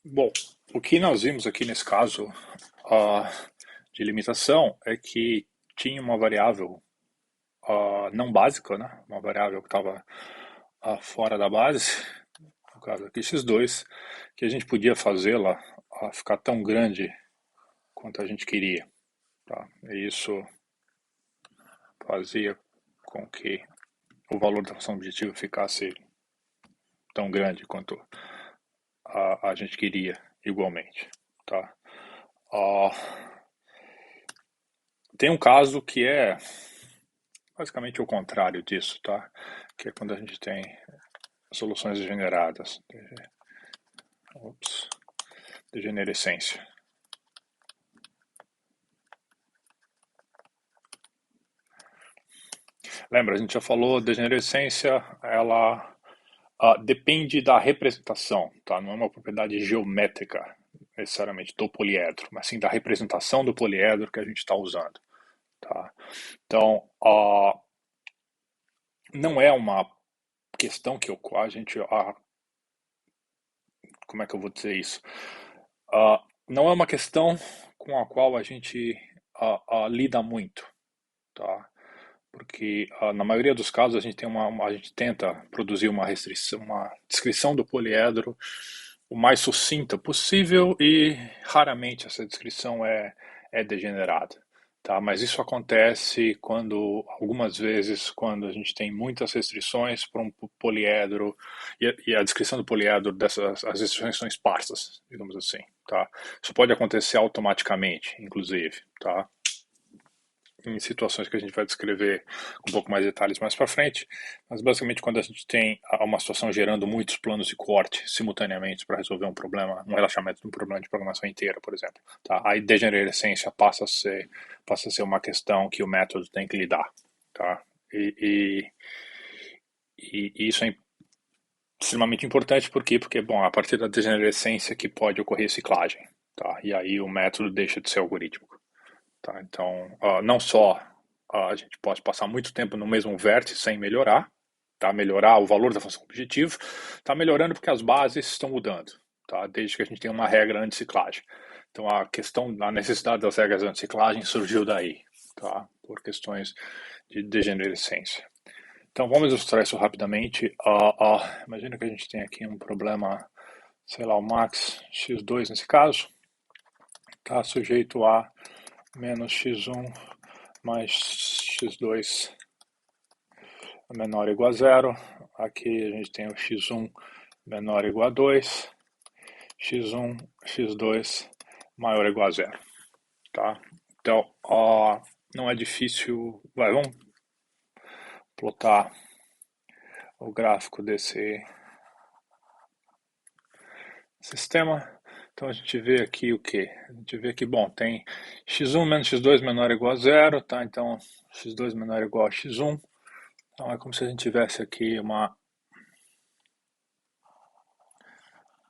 Bom, o que nós vimos aqui nesse caso ah, de limitação é que tinha uma variável não básica, né? Uma variável que estava fora da base, no caso aqui x2, que a gente podia fazê-la ficar tão grande quanto a gente queria. Tá? E isso fazia com que o valor da função objetiva ficasse tão grande quanto a gente queria igualmente. Tá? Ah, tem um caso que é basicamente o contrário disso, tá? Que é quando a gente tem soluções degeneradas. Ops, degenerescência. Lembra, a gente já falou, degenerescência, ela depende da representação, tá? Não é uma propriedade geométrica, necessariamente, do poliedro, mas sim da representação do poliedro que a gente está usando, tá? Então, não é uma questão que a gente, como é que eu vou dizer isso? Não é uma questão com a qual a gente lida muito, tá? Porque na maioria dos casos a gente tem a gente tenta produzir uma restrição, uma descrição do poliedro o mais sucinta possível e raramente essa descrição é degenerada. Tá, mas isso acontece algumas vezes, quando a gente tem muitas restrições para um poliedro e a descrição do poliedro as restrições são esparsas, digamos assim, tá? Isso pode acontecer automaticamente, inclusive, tá? Em situações que a gente vai descrever com um pouco mais de detalhes mais para frente, mas basicamente quando a gente tem uma situação gerando muitos planos de corte simultaneamente para resolver um problema, um relaxamento de um problema de programação inteira, por exemplo, tá? Aí degenerescência passa a ser uma questão que o método tem que lidar, tá? E isso é extremamente importante, por quê? Porque, bom, a partir da degenerescência que pode ocorrer ciclagem, tá? E aí o método deixa de ser algorítmico. Tá? Então, não só a gente pode passar muito tempo no mesmo vértice sem melhorar, tá? Melhorar o valor da função objetivo, está melhorando porque as bases estão mudando, tá? Desde que a gente tem uma regra anti-ciclagem. Então, a necessidade das regras anti-ciclagem surgiu daí, tá? Por questões de degenerescência. Então, vamos ilustrar isso rapidamente. Imagina que a gente tem aqui um problema, sei lá, o max x2 nesse caso, está sujeito a menos x1 mais x2 menor ou igual a zero. Aqui a gente tem o x1 menor ou igual a 2, x1, x2 maior ou igual a zero. Tá? Então, não é difícil. Vamos plotar o gráfico desse sistema. Então a gente vê aqui o que? A gente vê que, bom, tem x1 menos x2 menor ou igual a zero, tá? Então x2 menor ou igual a x1. Então é como se a gente tivesse aqui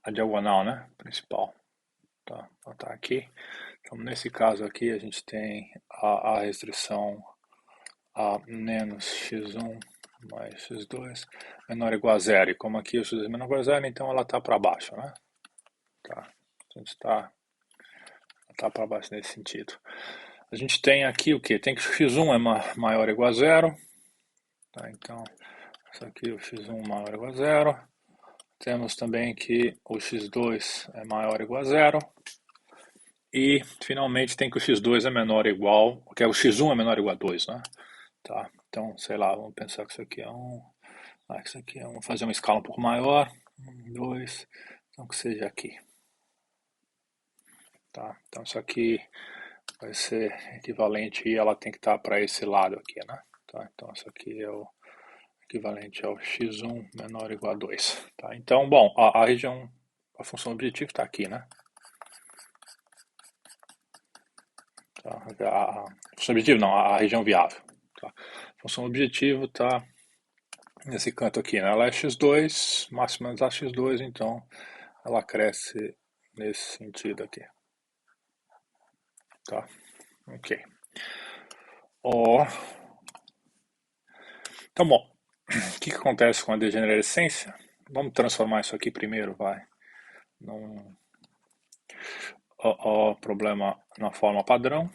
a diagonal, né? Principal. Tá, ela tá aqui. Então, nesse caso aqui, a gente tem a restrição a menos x1 mais x2 menor ou igual a zero. E como aqui o x2 é menor ou igual a zero, então ela está para baixo, né? Tá. A gente tá para baixo nesse sentido. A gente tem aqui o que? Tem que o x1 é maior ou igual a zero. Tá, então, isso aqui o x1 maior ou igual a zero. Temos também que o x2 é maior ou igual a zero. E, finalmente, tem que o x2 é menor ou igual, que é o x1 é menor ou igual a 2, né? Tá, então, sei lá, vamos pensar que isso aqui é isso aqui vamos fazer uma escala um pouco maior, 2, então que seja aqui. Tá, então isso aqui vai ser equivalente e ela tem que estar para esse lado aqui, né? Tá, então isso aqui é o equivalente ao x1 menor ou igual a 2. Tá, então, bom, a função objetivo está aqui, né? Tá, a função objetivo não, a região viável. Tá? A função objetivo está nesse canto aqui, né? Ela é x2, máxima a x2, então ela cresce nesse sentido aqui. Tá? Ok. Oh. Então, bom, o que acontece com a degenerescência? Vamos transformar isso aqui primeiro, vai, num O problema na forma padrão,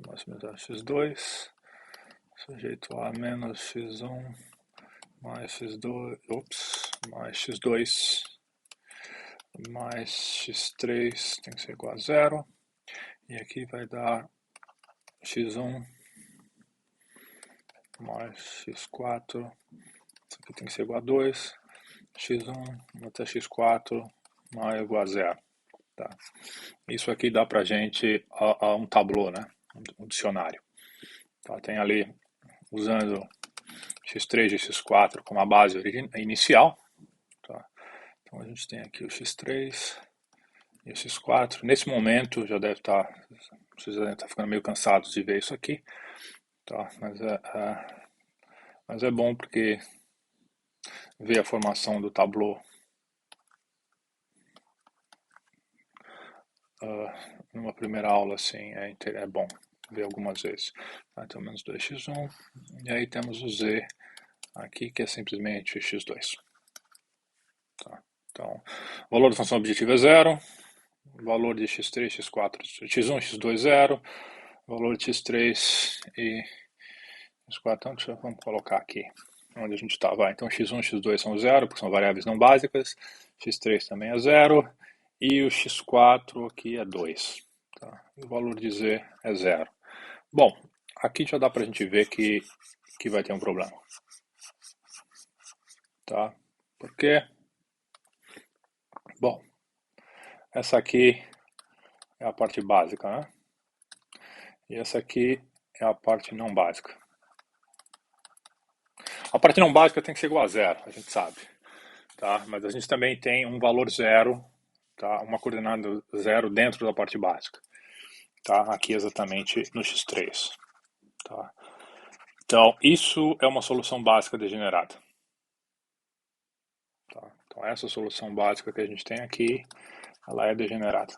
maximizar x2, sujeito a menos x1 mais x2, mais x2 mais x3 tem que ser igual a zero, e aqui vai dar x1 mais x4, isso aqui tem que ser igual a 2, x1 até x4 mais igual a zero. Tá? Isso aqui dá pra gente um tableau, né? Um dicionário. Tá? Tem ali, usando x3 e x4 como a base inicial. Tá? Então a gente tem aqui o x3 e o x4. Nesse momento já deve estar, vocês devem estar ficando meio cansados de ver isso aqui. Tá? Mas é bom porque ver a formação do tableau numa primeira aula assim é bom ver algumas vezes. Tá? Então menos 2x1, e aí temos o z aqui que é simplesmente x2. Tá? Então, o valor da função objetiva é zero, o valor de x3, x4, x1, x2 zero, o valor de x3 e x4, então vamos colocar aqui onde a gente está. Então x1 e x2 são zero, porque são variáveis não básicas, x3 também é zero, e o x4 aqui é 2. Tá? O valor de z é zero. Bom, aqui já dá para a gente ver que vai ter um problema. Tá? Por quê? Bom, essa aqui é a parte básica, né? E essa aqui é a parte não básica. A parte não básica tem que ser igual a zero, a gente sabe. Tá? Mas a gente também tem um valor zero, tá? Uma coordenada zero dentro da parte básica. Tá? Aqui exatamente no x3. Tá? Então, isso é uma solução básica degenerada. Tá? Então, essa solução básica que a gente tem aqui, ela é degenerada.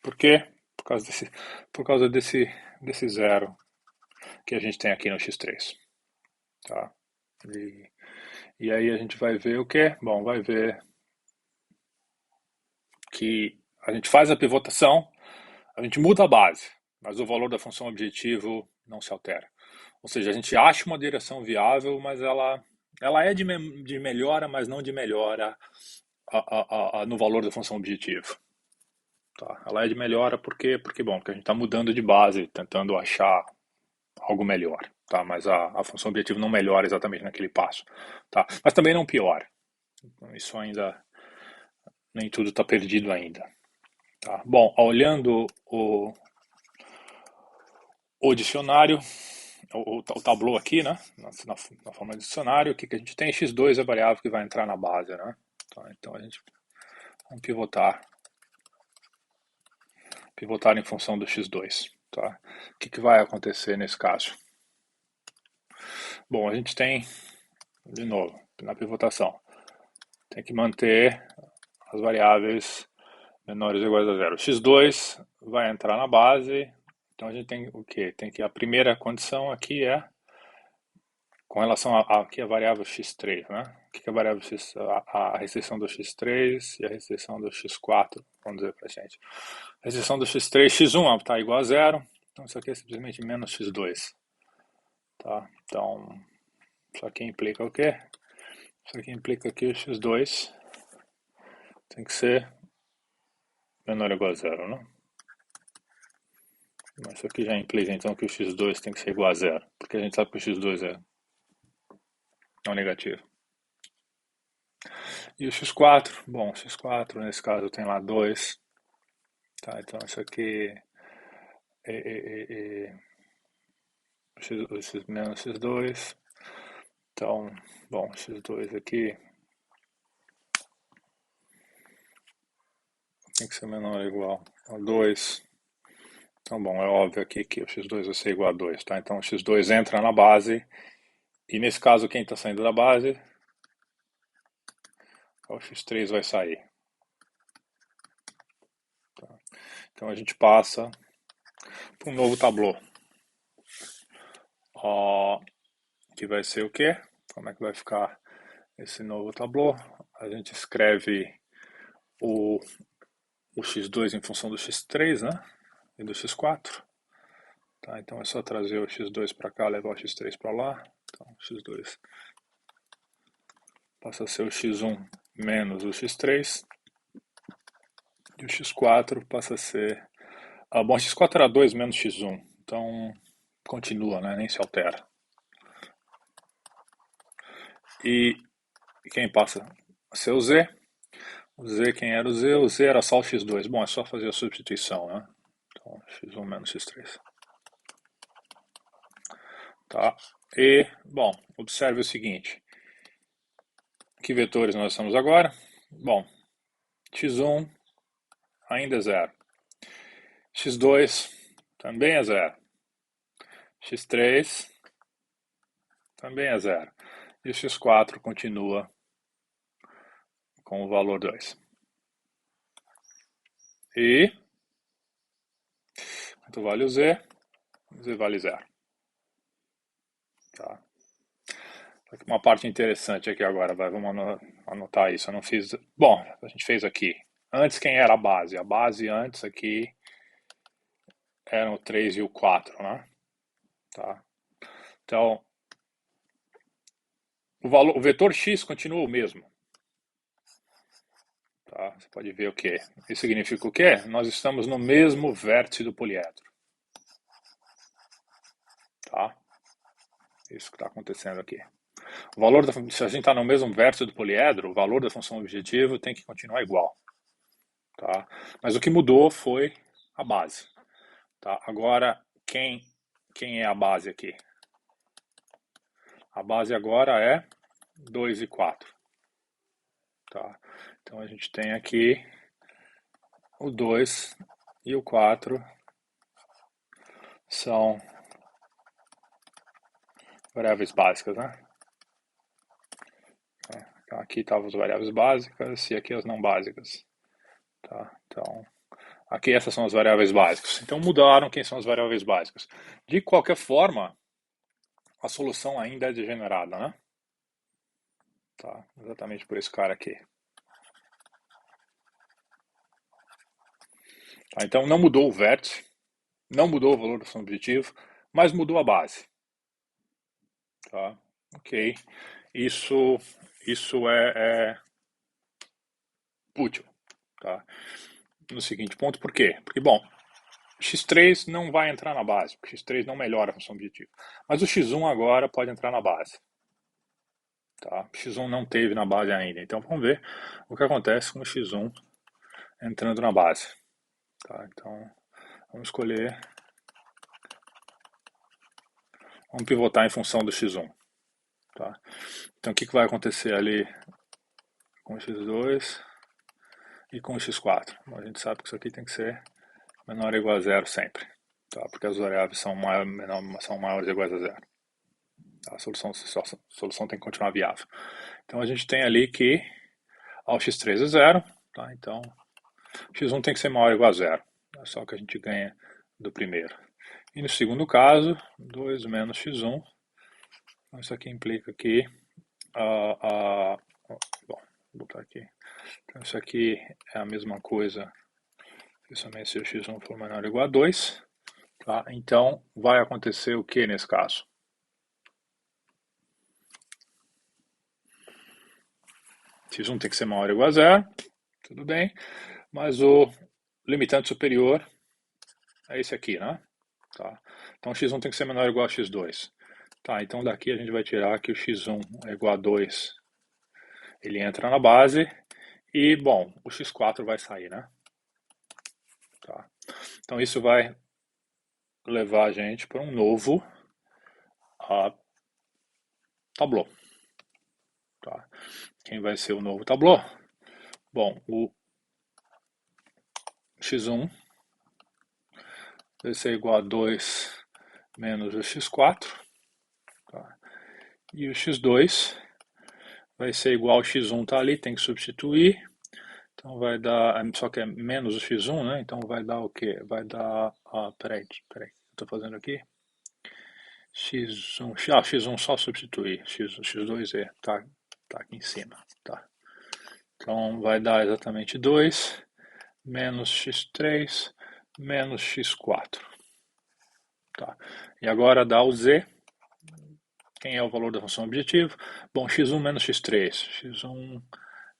Por quê? Por causa desse zero que a gente tem aqui no x3. Tá? E aí a gente vai ver o quê? Bom, vai ver que a gente faz a pivotação, a gente muda a base, mas o valor da função objetivo não se altera. Ou seja, a gente acha uma direção viável, mas ela é de melhora, mas não de melhora no valor da função objetivo. Tá? Ela é de melhora porque a gente está mudando de base, tentando achar algo melhor. Tá? Mas a função objetivo não melhora exatamente naquele passo. Tá? Mas também não piora. Então, isso ainda, nem tudo está perdido ainda. Tá? Bom, olhando o dicionário, o tableau aqui, né? Na forma de dicionário, o que a gente tem? x2 é a variável que vai entrar na base, né? Tá? Então a gente vamos pivotar em função do x2. Tá? O que vai acontecer nesse caso? Bom, a gente tem, de novo, na pivotação, tem que manter as variáveis menores ou iguais a zero. x2 vai entrar na base, então a gente tem o quê? Tem que a primeira condição aqui é com relação aqui a variável x3, né? O que é a variável x? A restrição do x3 e a restrição do x4, vamos dizer pra gente. A restrição do x3, x1 está igual a zero, então isso aqui é simplesmente menos x2. Tá? Então, isso aqui implica o quê? Isso aqui implica que o x2 tem que ser menor ou igual a zero, né? Mas isso aqui já implica então que o x2 tem que ser igual a zero, porque a gente sabe que o x2 é um negativo. E o x4, bom, o x4 nesse caso tem lá 2, tá? Então isso aqui é x menos x2, então, bom, x2 aqui tem que ser menor ou igual a 2. Então, bom, é óbvio aqui que o x2 vai ser igual a 2, tá? Então o x2 entra na base, e nesse caso quem está saindo da base, o x3 vai sair. Tá? Então a gente passa para um novo tableau. Que vai ser o quê? Como é que vai ficar esse novo tableau? A gente escreve o x2 em função do x3, né? E do x4. Tá, então é só trazer o x2 para cá, levar o x3 para lá. Então, o x2 passa a ser o x1 menos o x3. E o x4 passa a ser... bom, x4 era 2 menos x1. Então, continua, né? Nem se altera. E quem passa a ser o z? O z, quem era o z? O z era só o x2. Bom, é só fazer a substituição, né? Então, x1 menos x3. Tá? E, bom, observe o seguinte. Que vetores nós estamos agora? Bom, x1 ainda é zero. x2 também é zero. x3 também é zero. E o x4 continua com o valor 2. E quanto vale o z? O z vale zero. Tá? Uma parte interessante aqui agora, vamos anotar isso. Eu não fiz. Bom, a gente fez aqui. Antes, quem era a base? A base antes aqui eram o 3 e o 4, né? Tá? Então, o vetor x continua o mesmo. Tá? Você pode ver o quê? Isso significa o quê? Nós estamos no mesmo vértice do poliedro. Tá? Isso que está acontecendo aqui. O valor se a gente está no mesmo vértice do poliedro, o valor da função objetivo tem que continuar igual. Tá? Mas o que mudou foi a base. Tá? Agora, quem é a base aqui? A base agora é 2 e 4. Tá? Então a gente tem aqui o 2 e o 4 são variáveis básicas, né? Aqui estavam as variáveis básicas e aqui as não básicas. Tá? Então, aqui essas são as variáveis básicas. Então mudaram quem são as variáveis básicas. De qualquer forma, a solução ainda é degenerada, né? Tá? Exatamente por esse cara aqui. Tá? Então não mudou o vértice, não mudou o valor da função objetivo, mas mudou a base. Tá? Ok. Isso é útil. Tá? No seguinte ponto, por quê? Porque, bom, x3 não vai entrar na base, porque x3 não melhora a função objetiva. Mas o x1 agora pode entrar na base. Tá? O x1 não teve na base ainda. Então vamos ver o que acontece com o x1 entrando na base. Tá? Então vamos escolher. Vamos pivotar em função do x1. Tá? Então o que vai acontecer ali com o x2 e com o x4? Bom, a gente sabe que isso aqui tem que ser menor ou igual a zero sempre. Tá? Porque as variáveis são maiores ou iguais a zero. A solução tem que continuar viável. Então a gente tem ali que o x3 é zero, tá? Então x1 tem que ser maior ou igual a zero. É só que a gente ganha do primeiro. E no segundo caso, 2 menos x1. Então isso aqui implica que bom, vou botar aqui. Então isso aqui é a mesma coisa, principalmente se o x1 for menor ou igual a 2. Tá? Então vai acontecer o que nesse caso? x1 tem que ser maior ou igual a zero, tudo bem, mas o limitante superior é esse aqui, né? Tá? Então x1 tem que ser menor ou igual a x2. Tá, então daqui a gente vai tirar que o x1 é igual a 2. Ele entra na base e, bom, o x4 vai sair, né? Tá. Então isso vai levar a gente para um novo tablô. Tá. Quem vai ser o novo tablô? Bom, o x1 vai ser igual a 2 menos o x4. Tá. E o x2 vai ser igual ao x1, tá ali, tem que substituir. Então vai dar, só que é menos o x1, né? Então vai dar o quê? Vai dar, peraí, estou fazendo aqui. x1, x1 só substituir, x2 tá aqui em cima, tá? Então vai dar exatamente 2 menos x3 menos x4. Tá. E agora dá o z. Quem é o valor da função objetivo? Bom, x1 menos x3. x1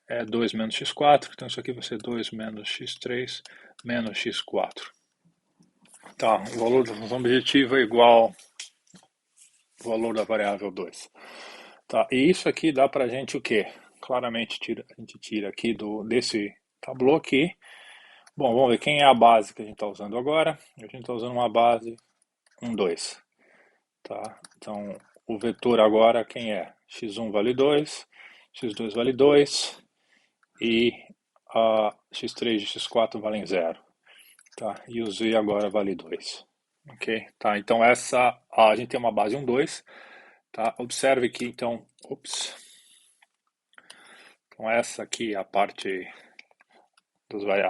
é 2 menos x4, então isso aqui vai ser 2 menos x3 menos x4. Tá, o valor da função objetiva é igual ao valor da variável 2. Tá, e isso aqui dá pra gente o quê? Claramente a gente tira aqui desse tablô aqui. Bom, vamos ver quem é a base que a gente está usando agora. A gente está usando uma base 1, 2. Tá? Então, o vetor agora quem é? x1 vale 2, x2 vale 2 e x3 e x4 valem 0. Tá? E o z agora vale 2. Ok? Tá? Então, a gente tem uma base 1, 2. Tá? Observe que, então, então essa aqui é a parte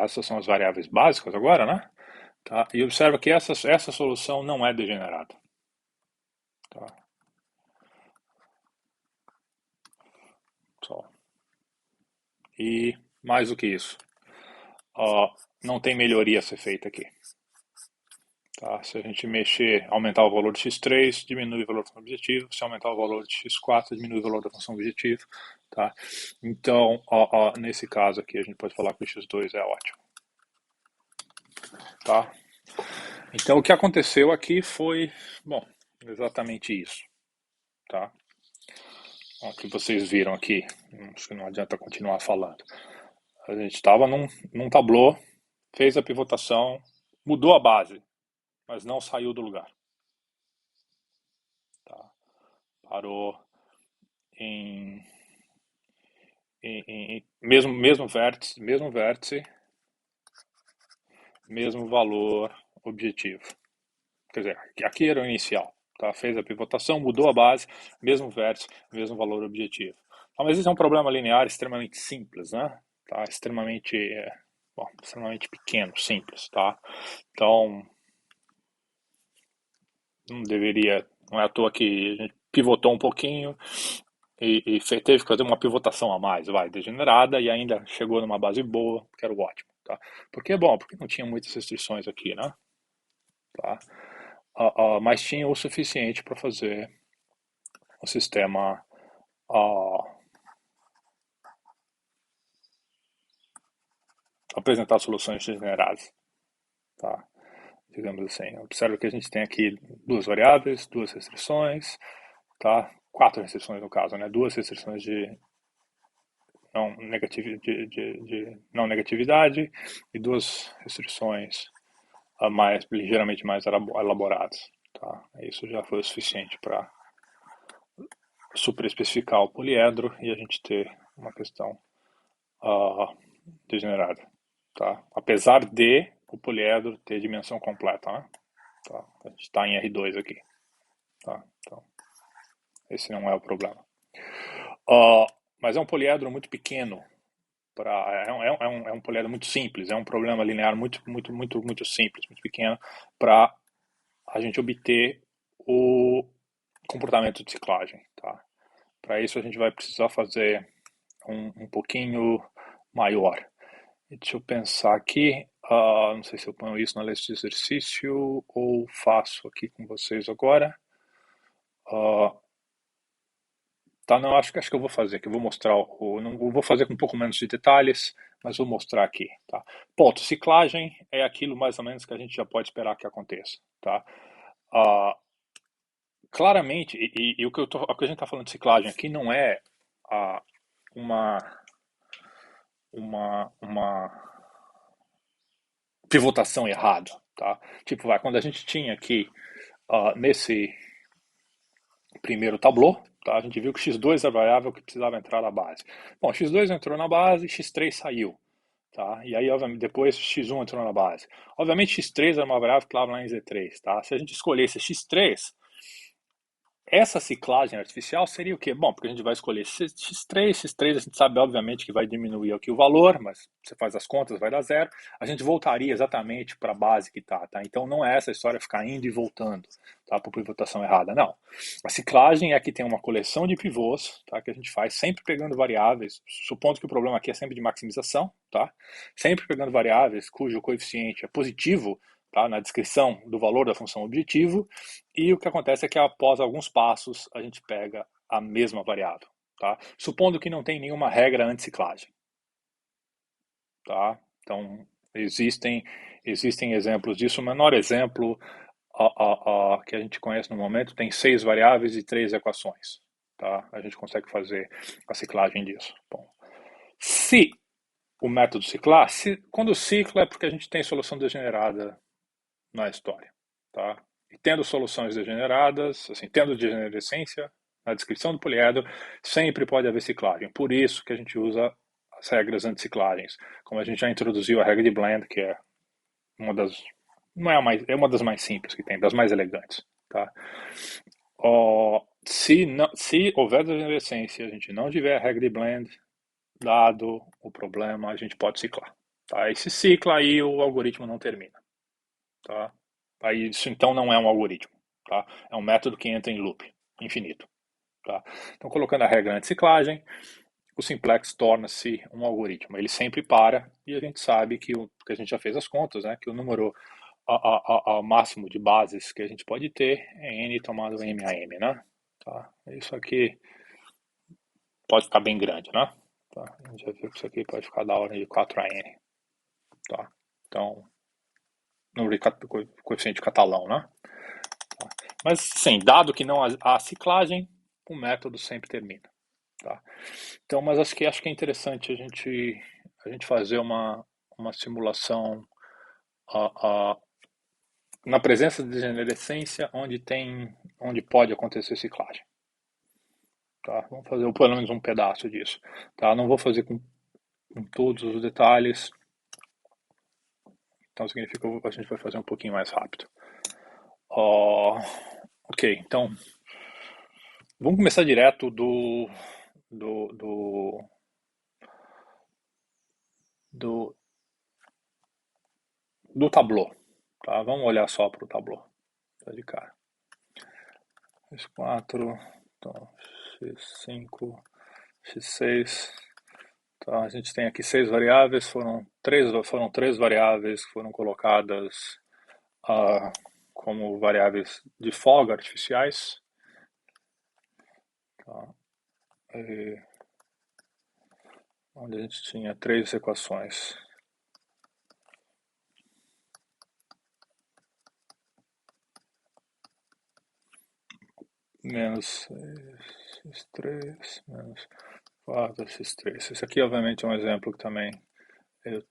essas são as variáveis básicas agora, né? Tá? E observa que essa solução não é degenerada. Tá? Só. E mais do que isso, não tem melhoria a ser feita aqui. Tá? Se a gente aumentar o valor de x3, diminui o valor da função objetivo. Se aumentar o valor de x4, diminui o valor da função objetivo. Tá? Então, nesse caso aqui, a gente pode falar que o x2 é ótimo. Tá? Então, o que aconteceu aqui foi, bom, exatamente isso. Tá? O que vocês viram aqui, acho que não adianta continuar falando. A gente estava num tablô, fez a pivotação, mudou a base, mas não saiu do lugar. Tá? Parou em mesmo vértice, mesmo valor objetivo. Quer dizer, aqui era o inicial. Tá? Fez a pivotação, mudou a base, mesmo vértice, mesmo valor objetivo. Mas isso é um problema linear extremamente simples, né? Tá? Extremamente pequeno, simples, tá? Então, não é à toa que a gente pivotou um pouquinho e teve que fazer uma pivotação a mais, degenerada, e ainda chegou numa base boa, que era o ótimo, tá? Porque é bom, porque não tinha muitas restrições aqui, né? Tá? Mas tinha o suficiente para fazer o sistema apresentar soluções degeneradas, tá? Digamos assim. Observe que a gente tem aqui duas variáveis, duas restrições, tá? Quatro restrições no caso, né? Duas restrições de não negatividade e duas restrições ligeiramente mais elaboradas. Tá? Isso já foi o suficiente para superespecificar o poliedro e a gente ter uma questão degenerada. Tá? Apesar de o poliedro ter dimensão completa. Né? Tá? A gente está em R2 aqui. Tá? Então, esse não é o problema. Mas é um poliedro muito pequeno. É um poliedro muito simples, é um problema linear muito simples, muito pequeno, para a gente obter o comportamento de ciclagem. Tá? Para isso a gente vai precisar fazer um pouquinho maior. Deixa eu pensar aqui, não sei se eu ponho isso na lista de exercício ou faço aqui com vocês agora. Tá, não, acho que eu vou fazer, que eu vou mostrar, não vou fazer com um pouco menos de detalhes, mas vou mostrar aqui, tá? Ponto, ciclagem é aquilo mais ou menos que a gente já pode esperar que aconteça, tá? Claramente, e o que a gente está falando de ciclagem aqui não é uma pivotação errada, tá? Tipo, quando a gente tinha aqui nesse primeiro tablô, tá? A gente viu que x2 é a variável que precisava entrar na base. Bom, x2 entrou na base, x3 saiu. Tá? E aí, depois, x1 entrou na base. Obviamente, x3 é uma variável que estava lá em Z3. Tá? Se a gente escolhesse x3, essa ciclagem artificial seria o quê? Bom, porque a gente vai escolher X3 a gente sabe obviamente que vai diminuir aqui o valor, mas você faz as contas, vai dar zero. A gente voltaria exatamente para a base que está, tá? Então não é essa história ficar indo e voltando, tá? Por pivotação errada, não. A ciclagem é que tem uma coleção de pivôs, tá? Que a gente faz sempre pegando variáveis, supondo que o problema aqui é sempre de maximização, tá? Sempre pegando variáveis cujo coeficiente é positivo, tá? Na descrição do valor da função objetivo, e o que acontece é que após alguns passos a gente pega a mesma variável, tá? Supondo que não tem nenhuma regra anti-ciclagem, tá? Então existem exemplos disso. O menor exemplo que a gente conhece no momento tem 6 variáveis e 3 equações, tá? A gente consegue fazer a ciclagem disso. Bom, se o método ciclar, quando cicla é porque a gente tem solução degenerada na história, tá? E tendo soluções degeneradas, assim, tendo degenerescência na descrição do poliedro, sempre pode haver ciclagem. Por isso que a gente usa as regras anticiclagens. Como a gente já introduziu a regra de Bland, que é uma das não é a mais, é uma das mais simples que tem, das mais elegantes, tá? Se houver degenerescência, a gente não tiver a regra de Bland, dado o problema, a gente pode ciclar, tá? E se cicla, aí o algoritmo não termina, tá? Aí isso então não é um algoritmo, tá? É um método que entra em loop infinito, tá? Então, colocando a regra anti-ciclagem, o simplex torna-se um algoritmo. Ele sempre para e a gente sabe que a gente já fez as contas, né? Que o número ao máximo de bases que a gente pode ter é n tomado m a m, né? Tá? Isso aqui pode ficar bem grande, né? Tá? A gente já viu que isso aqui pode ficar da ordem de 4 a n, tá? Então, número de coeficiente catalão, né? Tá? Mas, sim, dado que não há ciclagem, o método sempre termina, tá? Então, mas acho que é interessante a gente fazer uma simulação na presença de degenerescência onde pode acontecer ciclagem. Tá? Vamos fazer pelo menos um pedaço disso. Tá? Não vou fazer com todos os detalhes, então significa que a gente vai fazer um pouquinho mais rápido. Ok, então vamos começar direto do, do, do, do tablô. Tá? Vamos olhar só para o tablô. Tá de cara. X4, então, X5, X6. Então, a gente tem aqui 6 variáveis, foram três variáveis que foram colocadas como variáveis de folga artificiais. Tá? Onde a gente tinha 3 equações. Menos 6x3, menos 4x3. Esse aqui, obviamente, é um exemplo que também eu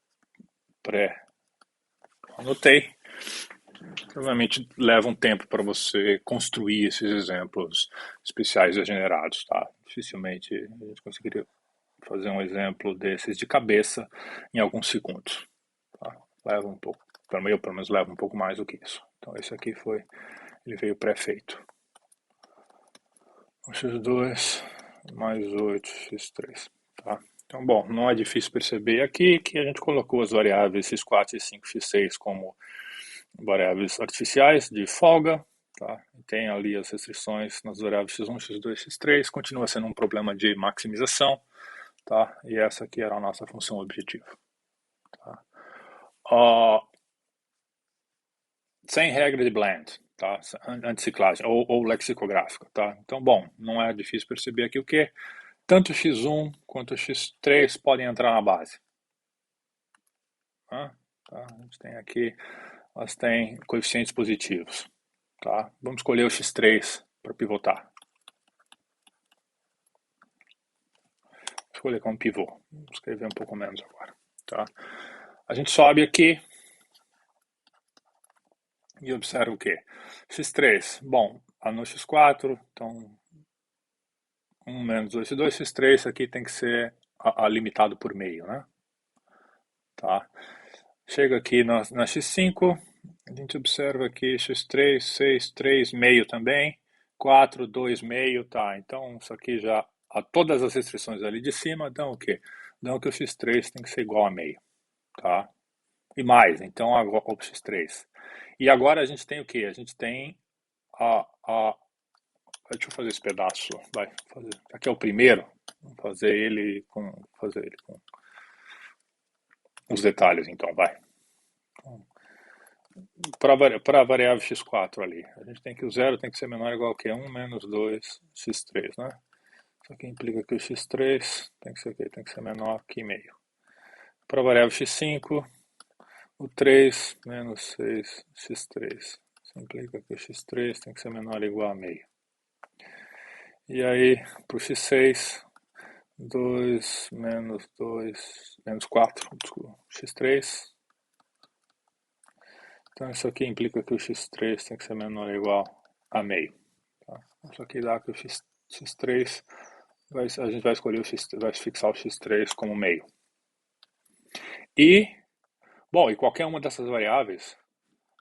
pré-anotei. Obviamente leva um tempo para você construir esses exemplos especiais degenerados, tá? Dificilmente a gente conseguiria fazer um exemplo desses de cabeça em alguns segundos, tá? Leva um pouco, pelo menos leva um pouco mais do que isso. Então esse aqui ele veio pré-feito. x2 mais 8x3, tá? Então, bom, não é difícil perceber aqui que a gente colocou as variáveis x4, x5, x6 como variáveis artificiais de folga, tá? Tem ali as restrições nas variáveis x1, x2, x3, continua sendo um problema de maximização, tá? E essa aqui era a nossa função objetiva, tá? Sem regra de Bland, tá? Anticiclagem ou lexicográfica, tá? Então, bom, não é difícil perceber aqui o que tanto x1 quanto x3 podem entrar na base, tá? A gente tem aqui, elas têm coeficientes positivos, tá? Vamos escolher o x3 para pivotar. Vou escolher como pivô. Vou escrever um pouco menos agora, tá? A gente sobe aqui e observa o quê? x3, bom, no x4, então 1 menos 2 x2, x3 aqui tem que ser limitado por meio, né? Tá? Chega aqui na x5, a gente observa aqui x3, 6, 3, meio também. 4, 2, meio, tá. Então, isso aqui já, todas as restrições ali de cima dão o quê? Dão que o x3 tem que ser igual a meio, tá? E mais, então, agora, o x3. E agora a gente tem o quê? A gente tem a deixa eu fazer esse pedaço, vai, fazer. Aqui é o primeiro, vamos fazer ele com os detalhes, então, vai. Para a variável x4 ali, a gente tem que o zero tem que ser menor ou igual a quê? 1 menos 2 x3, né? Isso aqui implica que o x3 tem que ser o quê? Tem que ser menor que meio. Para a variável x5, o 3 menos 6 x3. Isso implica que o x3 tem que ser menor ou igual a meio. E aí, para o x6, 2 menos 4, desculpa, x3. Então isso aqui implica que o x3 tem que ser menor ou igual a meio. Tá? Isso aqui dá que o x3, a gente vai escolher vai fixar o x3 como meio. E, bom, e qualquer uma dessas variáveis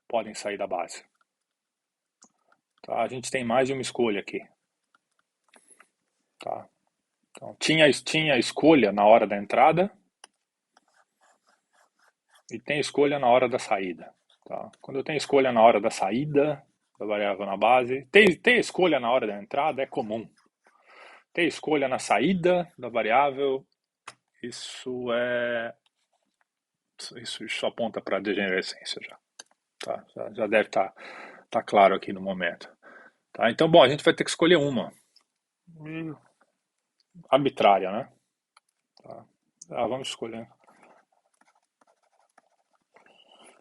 podem sair da base. Tá? A gente tem mais de uma escolha aqui. Tá? Então, tinha escolha na hora da entrada e tem escolha na hora da saída. Tá? Quando eu tenho escolha na hora da saída da variável na base, ter escolha na hora da entrada é comum. Ter escolha na saída da variável, isso aponta para a degenerescência já. Tá? Já deve estar claro aqui no momento. Tá? Então, bom, a gente vai ter que escolher uma. Arbitrária, né? Tá? Vamos escolher.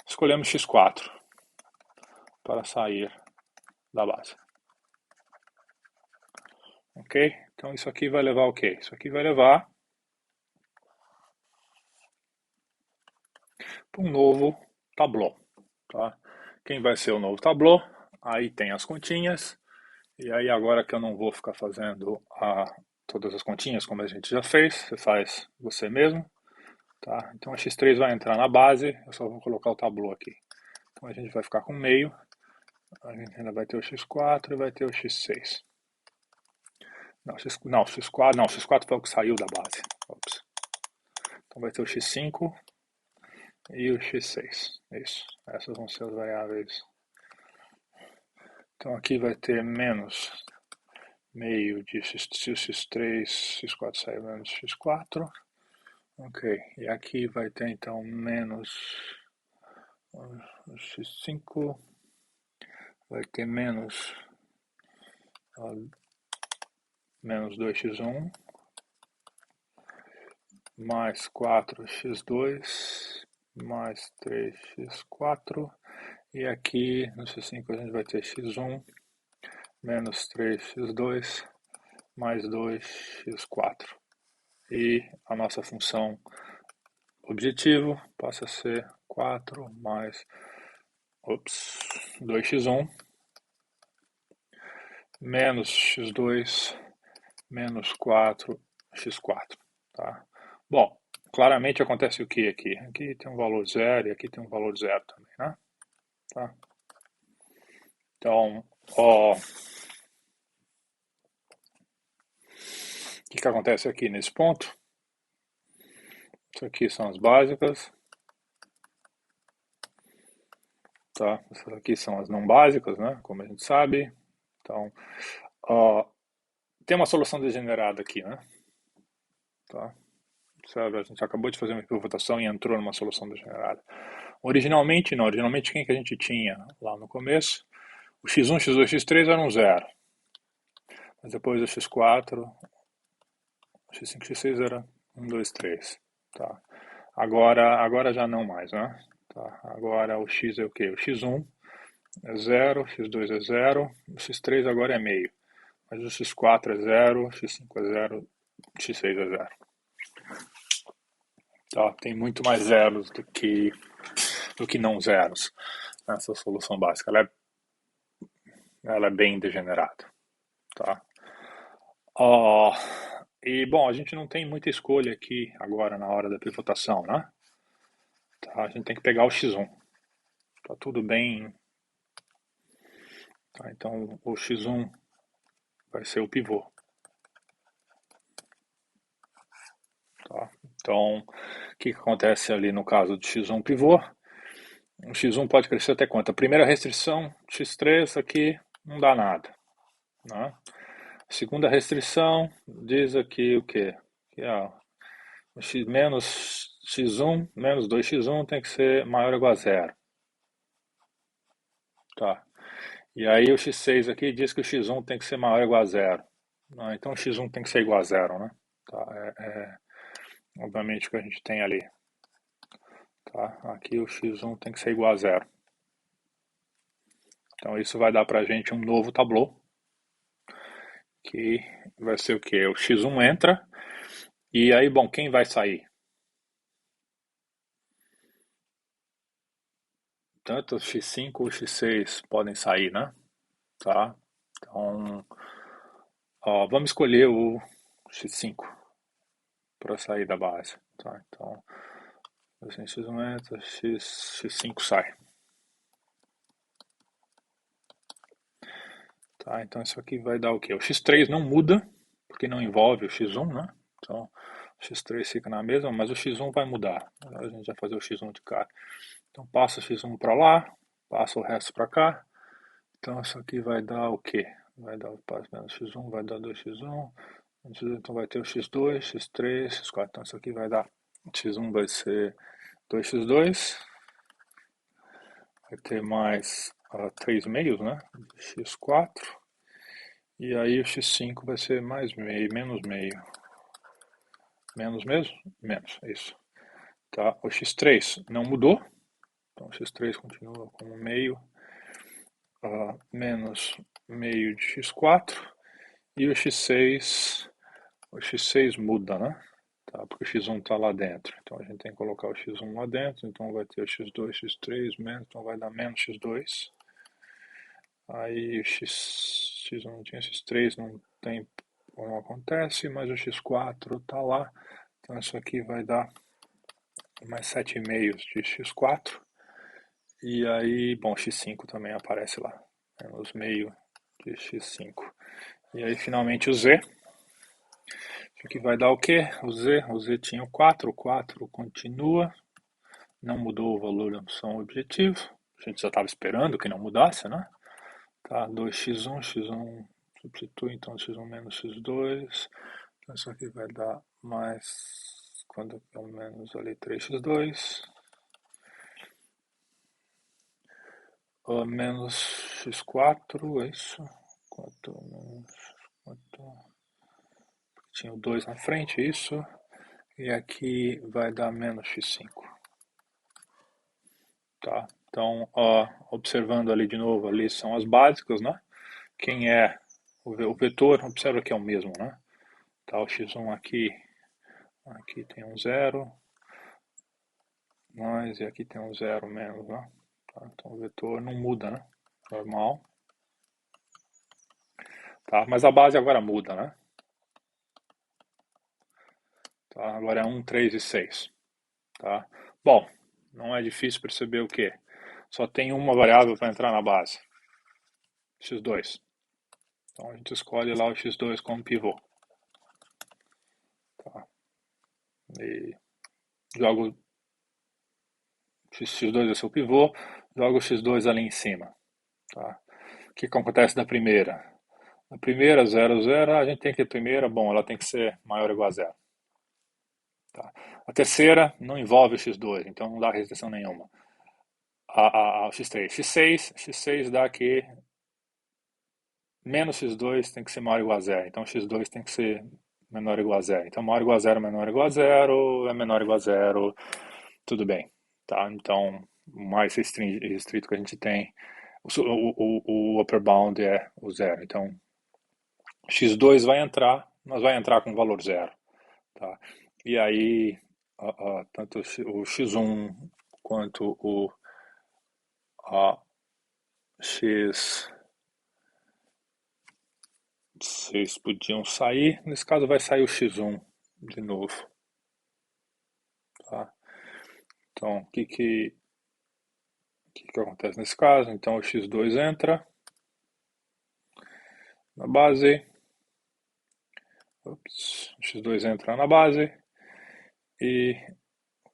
Escolhemos x4 para sair da base. Ok? Então isso aqui vai levar o quê? Isso aqui vai levar para um novo tablô. Tá? Quem vai ser o novo tablô? Aí tem as continhas. E aí agora que eu não vou ficar fazendo todas as continhas como a gente já fez, você faz você mesmo. Tá? Então a x3 vai entrar na base, eu só vou colocar o tablô aqui. Então a gente vai ficar com meio, a gente ainda vai ter o x4 e vai ter o x6. X4 foi o que saiu da base. Ops. Então vai ter o x5 e o x6. Isso. Essas vão ser as variáveis. Então aqui vai ter menos meio de x3, x4 saiu menos x4. Ok. E aqui vai ter então menos x5. Vai ter menos 2x1 mais 4x2 mais 3x4 e aqui no x5 a gente vai ter x1 menos 3x2 mais 2x4 e a nossa função objetivo passa a ser 4 mais 2x1 menos x2 menos 4x4, tá? Bom, claramente acontece o que aqui? Aqui tem um valor zero e aqui tem um valor zero também, né? Tá? Então, o que acontece aqui nesse ponto? Isso aqui são as básicas, tá? Essas aqui são as não básicas, né? Como a gente sabe. Então, tem uma solução degenerada aqui, né? Tá? Sabe, a gente acabou de fazer uma pivotação e entrou numa solução degenerada. Originalmente, não. Originalmente, quem que a gente tinha lá no começo? O x1, x2, x3 eram zero. Mas depois o x4, x5, x6 era 1, 2, 3. Tá? Agora já não mais, né? Tá? Agora o x é o quê? O x1 é 0, x2 é 0, o x3 agora é meio. Mas o x4 é 0, x5 é 0, x6 é 0. Tá? Tem muito mais zeros do que não zeros nessa solução básica. Ela é bem degenerada. Tá? E, bom, a gente não tem muita escolha aqui agora na hora da pivotação, né? Tá? A gente tem que pegar o x1. Tá tudo bem. Tá? Então, o x1 vai ser o pivô. Tá? Então, o que acontece ali no caso do x1 pivô? O x1 pode crescer até quanto? A primeira restrição, x3 aqui, não dá nada. Né? A segunda restrição diz aqui o quê? Que x menos x1 menos 2x1 tem que ser maior ou igual a zero. Tá. E aí o x6 aqui diz que o x1 tem que ser maior ou igual a zero. Então o x1 tem que ser igual a zero, né? Tá. Obviamente o que a gente tem ali. Tá? Aqui o x1 tem que ser igual a zero. Então isso vai dar pra gente um novo tablô. Que vai ser o quê? O x1 entra. E aí, bom, quem vai sair? Tanto o x5 ou o x6 podem sair, né? Tá? Então, vamos escolher o x5 para sair da base. Tá? Então, assim, x1 entra, x5 sai. Tá? Então isso aqui vai dar o quê? O x3 não muda, porque não envolve o x1, né? Então, o x3 fica na mesma, mas o x1 vai mudar. A gente vai fazer o x1 de cá. Então, passa o x1 para lá, passa o resto para cá. Então, isso aqui vai dar o quê? Vai dar o passo menos x1, vai dar 2x1. Então, vai ter o x2, x3, x4. Então, isso aqui vai dar... x1 vai ser 2x2. Vai ter mais 3 meios, né? x4. E aí o x5 vai ser mais meio, menos meio. Menos mesmo? Menos, isso. Tá? O x3 não mudou. Então, o x3 continua como meio. Menos meio de x4. E o x6 muda, né? Tá? Porque o x1 está lá dentro. Então a gente tem que colocar o x1 lá dentro. Então vai ter o x2, x3 menos. Então vai dar menos x2. Aí o x1 não tinha x3, não acontece, mas o x4 está lá. Então isso aqui vai dar mais 7,5 de x4. E aí, bom, x5 também aparece lá. Menos meio de x5. E aí finalmente o z. Isso aqui vai dar o quê? O Z tinha o 4 continua. Não mudou o valor da função objetivo. A gente já estava esperando que não mudasse, né? Tá, 2x1, x1 substitui, então x1 menos x2. Então isso aqui vai dar mais, quando é menos ali, 3x2. Menos x4, é isso? 4 menos 4. Tinha o 2 na frente, isso. E aqui vai dar menos x5. Tá? Então, observando ali de novo, ali são as básicas, né? Quem é o vetor, observa que é o mesmo, né? Tá, o x1 aqui tem um zero, mais, e aqui tem um zero menos, né? Tá, então o vetor não muda, né? Normal. Tá, mas a base agora muda, né? Tá, agora é 1, 3 e 6. Tá? Bom, não é difícil perceber o que? Só tem uma variável para entrar na base. x2. Então a gente escolhe lá o x2 como pivô. Tá? E jogo x2 é seu pivô, jogo o x2 ali em cima. Tá? O que acontece da primeira? A primeira, 0, 0, a gente tem que a primeira, bom, ela tem que ser maior ou igual a 0. Tá? A terceira não envolve o x2, então não dá restrição nenhuma. O x3. X6 dá que menos x2 tem que ser maior ou igual a 0. Então x2 tem que ser menor ou igual a 0. Então maior ou igual a 0, menor ou igual a 0, é menor ou igual a 0, tudo bem. Tá? Então, o mais restrito que a gente tem, o upper bound é o 0. Então, x2 vai entrar, mas vai entrar com valor 0. Tá? E aí, tanto o x1 quanto o x6 podiam sair. Nesse caso, vai sair o x1 de novo. Tá? Então, o que acontece nesse caso? Então, o x2 entra na base, Ups, o x2 entra na base e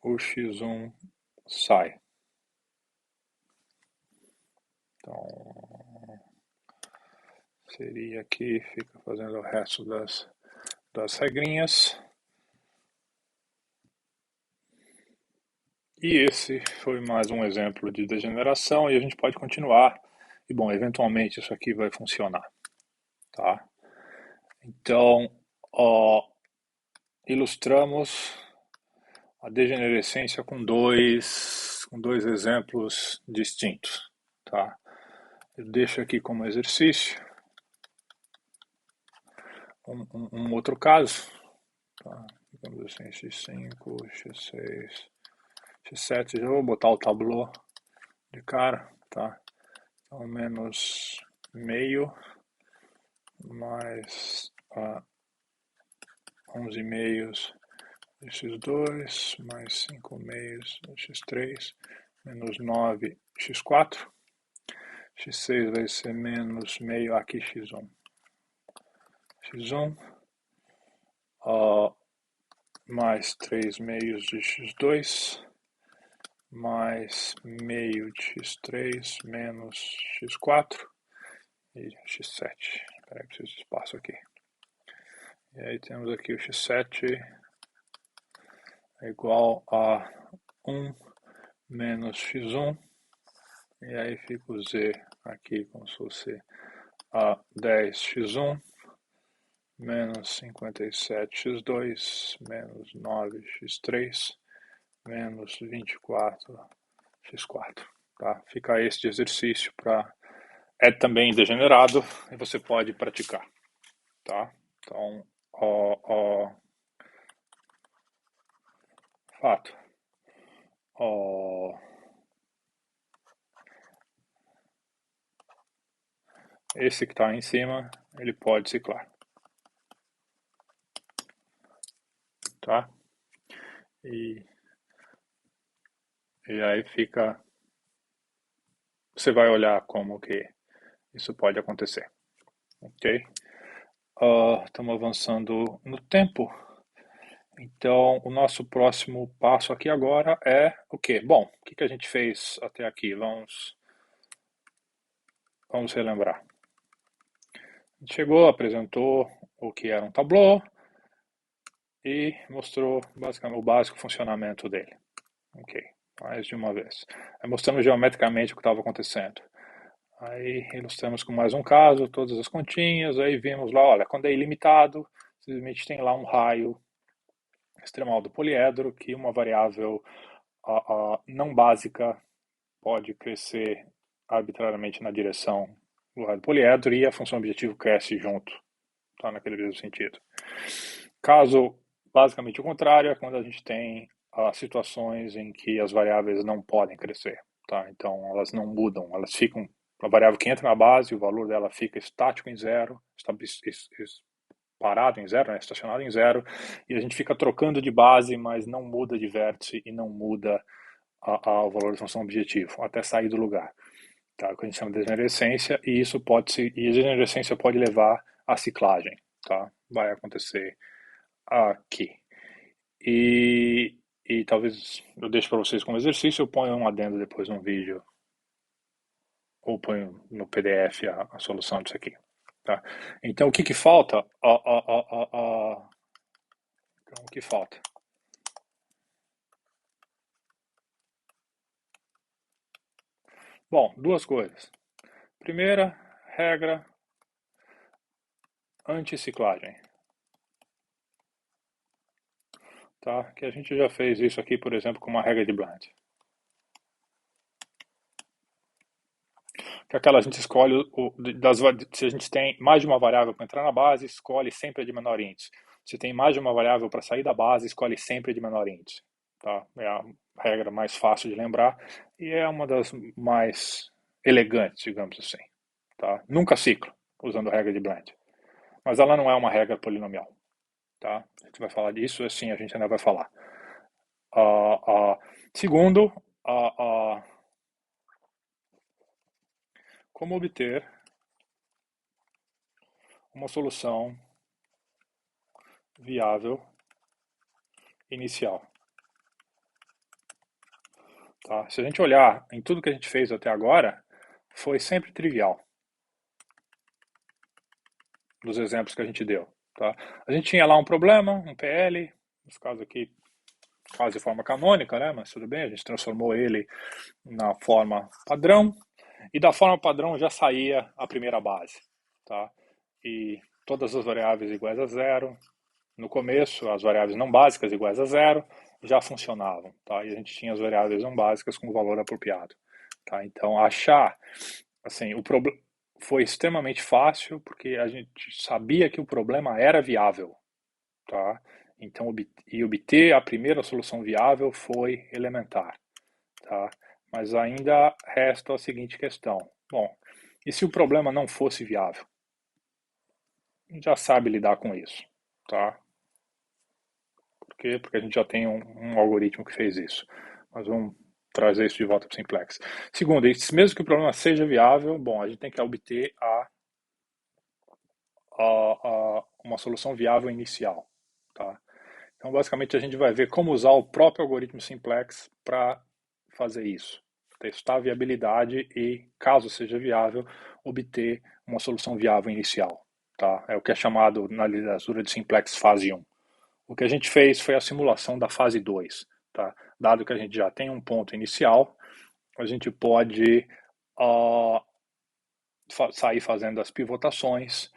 o x1 sai. Então, seria aqui, fica fazendo o resto das regrinhas. E esse foi mais um exemplo de degeneração e a gente pode continuar. E bom, eventualmente isso aqui vai funcionar, tá? Então, ó, ilustramos a degenerescência com dois exemplos distintos, tá? Eu deixo aqui como exercício um outro caso, tá? Digamos assim, x5, x6, x7, já vou botar o tabuleau de cara, tá? Então, menos meio mais 11 meios de x2 mais 5 meios de x3 menos 9 x4. x6 vai ser menos meio aqui x1. x1 mais 3 meios de x2 mais meio de x3 menos x4 e x7. Espera aí, preciso de espaço aqui. E aí temos aqui o x7 é igual a 1 menos x1. E aí fica o z aqui como se fosse a 10x1 menos 57x2 menos 9x3 menos 24x4. Tá? Fica este exercício para é também degenerado e você pode praticar. Tá? Então, fato. Esse que está em cima, ele pode ciclar. Tá? E aí fica... Você vai olhar como que isso pode acontecer. Ok? Estamos avançando no tempo. Então, o nosso próximo passo aqui agora é o quê? Bom, o que a gente fez até aqui? Vamos relembrar. A gente chegou, apresentou o que era um tabuleau e mostrou basicamente o básico funcionamento dele. Ok, mais de uma vez. Aí mostramos geometricamente o que estava acontecendo. Aí ilustramos com mais um caso, todas as continhas, aí vimos lá, olha, quando é ilimitado, simplesmente tem lá um raio extremal do poliedro que uma variável não básica pode crescer arbitrariamente na direção do raio do poliedro e a função objetivo cresce junto, tá, naquele mesmo sentido. Caso basicamente o contrário é quando a gente tem situações em que as variáveis não podem crescer, tá? Então elas não mudam, elas ficam, a variável que entra na base, o valor dela fica estático em zero, parado em zero, né, estacionado em zero, e a gente fica trocando de base, mas não muda de vértice e não muda o valor da função objetivo, até sair do lugar. Tá? O que a gente chama de degenerescência, e isso pode ser, e a degenerescência pode levar à ciclagem, tá? Vai acontecer aqui. E talvez eu deixe para vocês como exercício, eu ponho um adendo depois no vídeo, ou ponho no PDF a solução disso aqui. Tá? Então, o que falta? Então, o que falta? Bom, duas coisas. Primeira regra, anticiclagem. Tá? Que a gente já fez isso aqui, por exemplo, com uma regra de Blunt. Que é aquela a gente escolhe, se a gente tem mais de uma variável para entrar na base, escolhe sempre a de menor índice. Se tem mais de uma variável para sair da base, escolhe sempre a de menor índice. Tá? É a regra mais fácil de lembrar e é uma das mais elegantes, digamos assim. Tá? Nunca ciclo usando a regra de Blunt. Mas ela não é uma regra polinomial. Tá? A gente vai falar disso, assim a gente ainda vai falar. Segundo, como obter uma solução viável inicial. Tá? Se a gente olhar em tudo que a gente fez até agora, foi sempre trivial, dos exemplos que a gente deu. Tá? A gente tinha lá um problema, um PL, nesse caso aqui quase de forma canônica, né? Mas tudo bem, a gente transformou ele na forma padrão, e da forma padrão já saía a primeira base. Tá? E todas as variáveis iguais a zero. No começo, as variáveis não básicas iguais a zero já funcionavam, tá? E a gente tinha as variáveis não básicas com valor apropriado, tá? Então, achar, assim, o problema foi extremamente fácil porque a gente sabia que o problema era viável, tá? Então, obter a primeira solução viável foi elementar, tá? Mas ainda resta a seguinte questão: bom, e se o problema não fosse viável? A gente já sabe lidar com isso, tá? Por quê? Porque a gente já tem um algoritmo que fez isso. Nós vamos trazer isso de volta para o Simplex. Segundo, mesmo que o problema seja viável, bom, a gente tem que obter uma solução viável inicial. Tá? Então, basicamente, a gente vai ver como usar o próprio algoritmo Simplex para fazer isso. Testar a viabilidade e, caso seja viável, obter uma solução viável inicial. Tá? É o que é chamado na literatura de Simplex fase 1. O que a gente fez foi a simulação da fase 2. Tá? Dado que a gente já tem um ponto inicial, a gente pode uh, sair fazendo as pivotações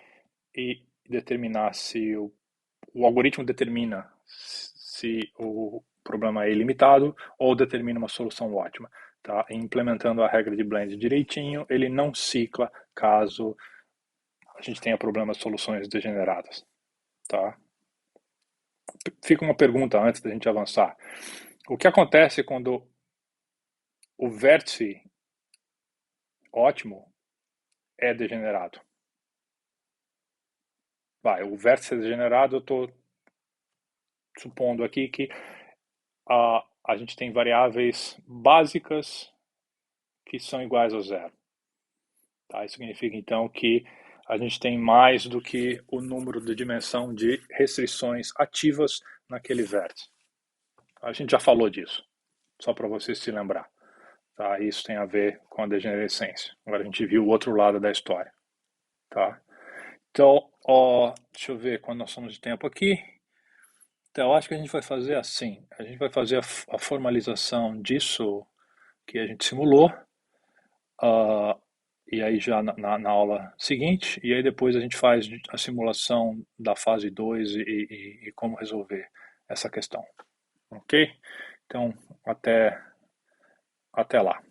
e determinar se o algoritmo determina se o problema é ilimitado ou determina uma solução ótima. Tá? E implementando a regra de blend direitinho, ele não cicla caso a gente tenha problemas de soluções degeneradas. Tá? Fica uma pergunta antes da gente avançar. O que acontece quando o vértice ótimo é degenerado? O vértice é degenerado, eu estou supondo aqui que a gente tem variáveis básicas que são iguais a zero. Tá? Isso significa, então, que a gente tem mais do que o número de dimensão de restrições ativas naquele vértice. A gente já falou disso, só para você se lembrar. Tá? Isso tem a ver com a degenerescência. Agora a gente viu o outro lado da história. Tá? Então, deixa eu ver quando nós somos de tempo aqui. Então, eu acho que a gente vai fazer assim. A gente vai fazer a formalização disso que a gente simulou. Uh, e aí já na aula seguinte, e aí depois a gente faz a simulação da fase 2 e como resolver essa questão. Ok? Então, até lá.